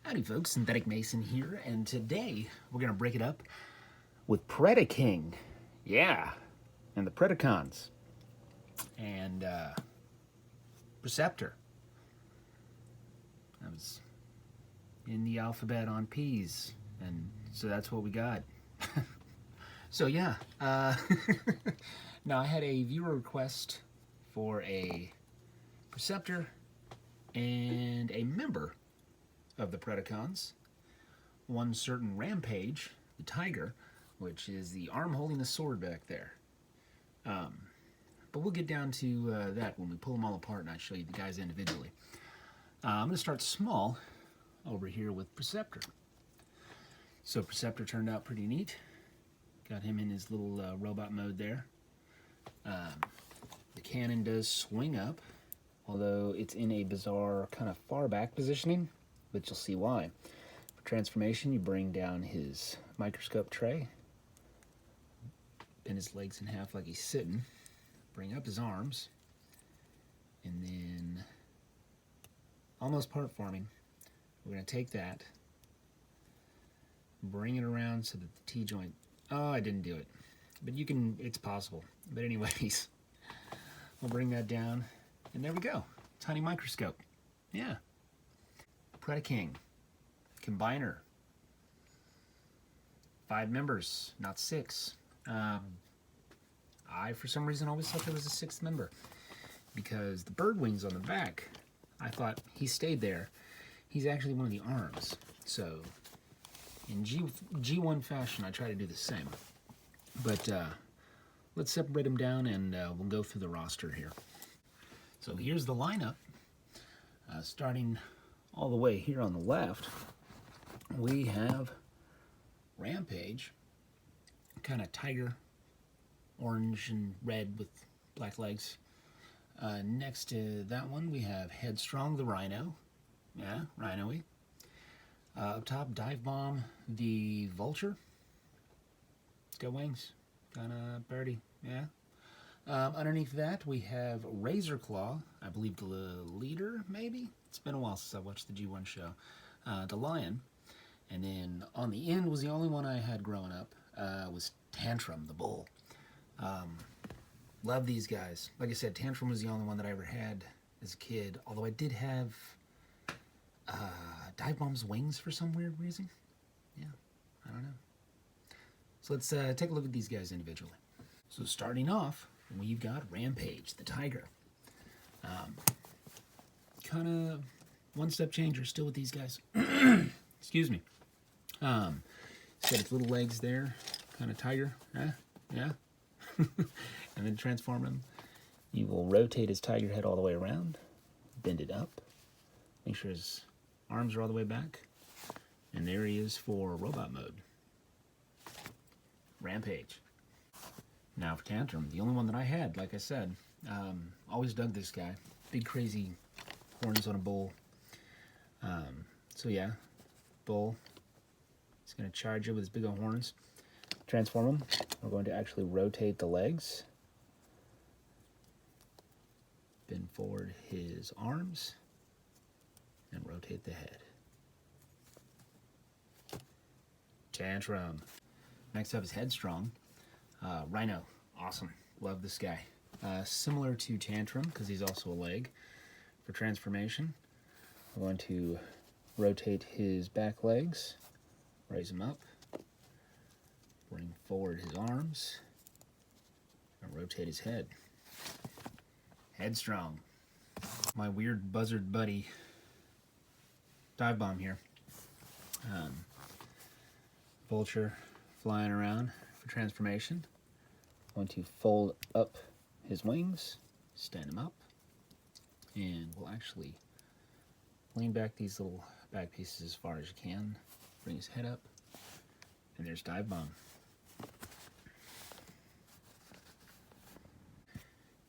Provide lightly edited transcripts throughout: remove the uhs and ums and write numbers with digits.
Howdy folks, Synthetic Mason here, and today we're going to break it up with Predaking. Yeah, and the Predacons. And Perceptor. I was in the alphabet on P's, and so that's what we got. So yeah, now I had a viewer request for a Perceptor and a member of the Predacons, one certain Rampage, the Tiger, which is the arm holding the sword back there. But we'll get down to that when we pull them all apart and I show you the guys individually. I'm going to start small over here with Perceptor. So Perceptor turned out pretty neat. Got him in his little robot mode there. The cannon does swing up, although it's in a bizarre kind of far back positioning, but you'll see why. For transformation, you bring down his microscope tray, bend his legs in half like he's sitting, bring up his arms, and then, almost part forming, we're going to take that, bring it around so that the T-joint, oh, I didn't do it, but you can, it's possible. But anyways, we'll bring that down, and there we go, tiny microscope. Yeah. Predaking, Combiner, 5 members, not 6. I, for some reason, always thought there was a 6th member because the bird wings on the back, I thought he stayed there. He's actually one of the arms. So, in G1 fashion, I try to do the same. But let's separate them down and we'll go through the roster here. So here's the lineup, starting all the way here on the left. We have Rampage, kind of tiger, orange and red with black legs. Next to that one, we have Headstrong the Rhino. Yeah, rhino-y. Up top, Dive Bomb the Vulture. It's got wings, kind of birdie, yeah. Underneath that, we have Razor Claw, I believe the leader, maybe? It's been a while since I watched the G1 show. The Lion. And then on the end was the only one I had growing up, was Tantrum, the bull. Love these guys. Like I said, Tantrum was the only one that I ever had as a kid, although I did have Dive Bomb's wings for some weird reason. Yeah, I don't know. So let's take a look at these guys individually. So starting off, we've got Rampage, the tiger. Kind of one-step changer still with these guys. Excuse me. Set its little legs there, kind of tiger. Yeah. And then transform him. You will rotate his tiger head all the way around, bend it up, make sure his arms are all the way back, and there he is for robot mode. Rampage. Now for Tantrum, the only one that I had, like I said. Always dug this guy. Big crazy horns on a bull. So yeah, bull. He's going to charge it with his big old horns. Transform him. We're going to actually rotate the legs. Bend forward his arms. And rotate the head. Tantrum. Next up is Headstrong. Rhino. Awesome. Love this guy. Similar to Tantrum, because he's also a leg. For transformation, we're going to rotate his back legs, raise him up, bring forward his arms, and rotate his head. Headstrong. My weird buzzard buddy, Dive Bomb here. Vulture flying around for transformation. I'm going to fold up his wings, stand him up, and we'll actually lean back these little back pieces as far as you can, bring his head up, and there's Dive Bomb.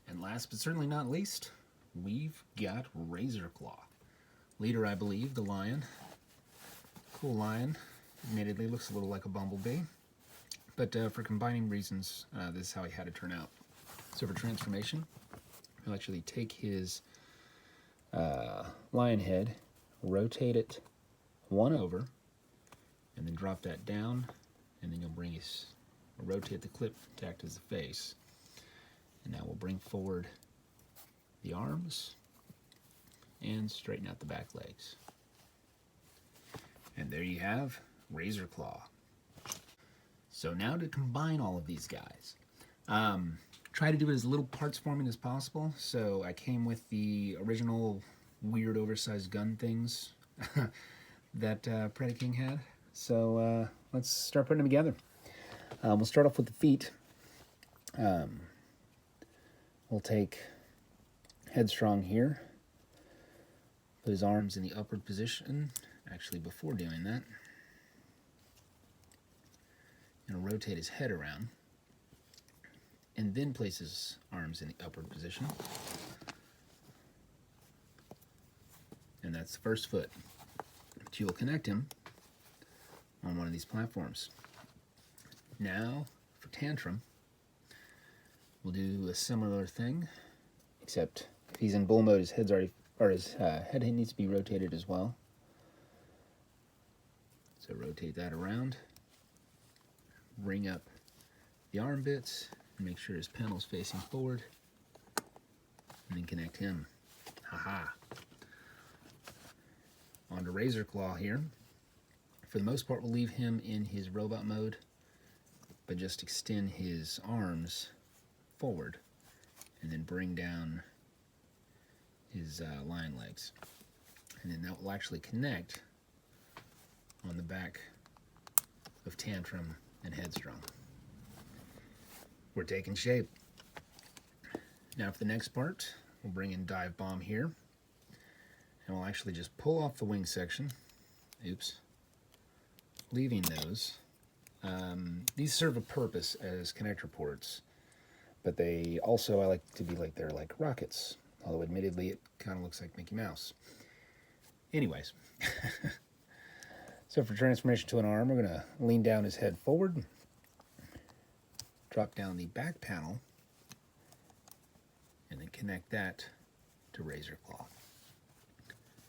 And last but certainly not least, we've got Razor Claw. Leader, I believe, the lion. Cool lion. Admittedly, looks a little like a bumblebee. But for combining reasons, this is how he had to turn out. So for transformation, he'll actually take his lion head, rotate it one over, and then drop that down, and then you'll rotate the clip to act as the face. And now we'll bring forward the arms and straighten out the back legs. And there you have Razor Claw. So now to combine all of these guys. Try to do it as little parts forming as possible. So I came with the original weird oversized gun things that Predaking had. So let's start putting them together. We'll start off with the feet. We'll take Headstrong here. Put his arms in the upward position. Actually, before doing that, and rotate his head around, and then place his arms in the upward position. And that's the first foot. But you will connect him on one of these platforms. Now, for Tantrum, we'll do a similar thing, except if he's in bull mode, his head needs to be rotated as well. So rotate that around, bring up the arm bits, and make sure his panel's facing forward, and then connect him. Haha. On to Razor Claw here. For the most part, we'll leave him in his robot mode, but just extend his arms forward, and then bring down his lion legs. And then that will actually connect on the back of Tantrum and Headstrong. We're taking shape. Now for the next part, we'll bring in Dive Bomb here, and we'll actually just pull off the wing section. Oops. Leaving those. These serve a purpose as connector ports, but they also, I like to be like they're like rockets, although admittedly it kind of looks like Mickey Mouse. Anyways. So for transformation to an arm, we're going to lean down his head forward, drop down the back panel, and then connect that to Razor Claw.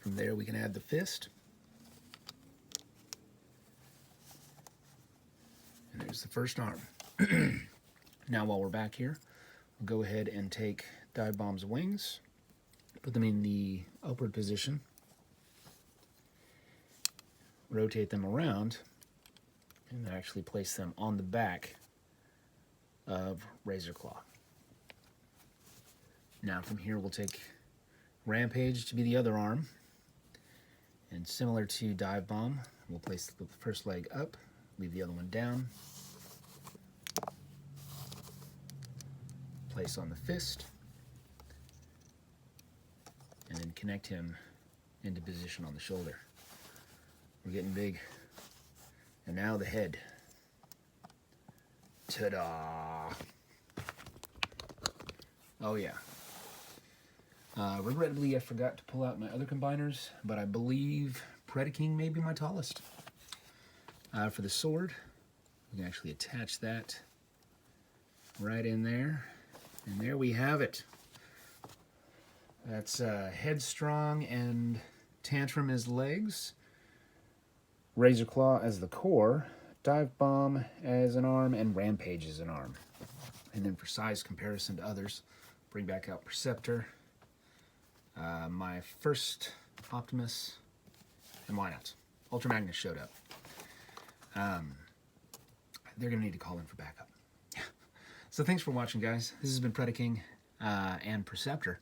From there we can add the fist. And there's the first arm. Now while we're back here, we'll go ahead and take Dive Bomb's wings, put them in the upward position, rotate them around, and actually place them on the back of Razor Claw. Now from here we'll take Rampage to be the other arm, and similar to Dive Bomb, we'll place the first leg up, leave the other one down, place on the fist, and then connect him into position on the shoulder. We're getting big. And now the head. Ta-da! Oh yeah. Regrettably, I forgot to pull out my other combiners, but I believe Predaking may be my tallest. For the sword, we can actually attach that right in there. And there we have it. That's Headstrong and Tantrum as legs, Razor Claw as the core, Dive Bomb as an arm, and Rampage as an arm. And then for size comparison to others, bring back out Perceptor, my first Optimus, and why not? Ultra Magnus showed up. They're going to need to call in for backup. So thanks for watching, guys. This has been Predaking and Perceptor.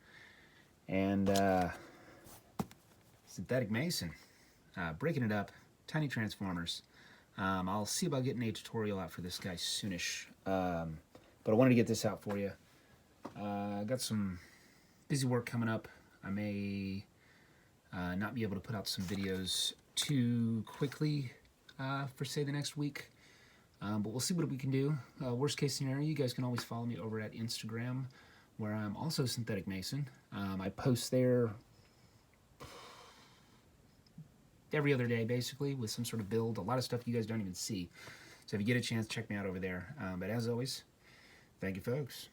And Synthetic Mason. Breaking it up. Tiny Transformers. I'll see about getting a tutorial out for this guy soonish. But I wanted to get this out for you. Got some busy work coming up. I may not be able to put out some videos too quickly for, say, the next week. But we'll see what we can do. Worst case scenario, you guys can always follow me over at Instagram, where I'm also Synthetic Mason. I post there every other day, basically, with some sort of build. A lot of stuff you guys don't even see. So if you get a chance, check me out over there. But as always, thank you, folks.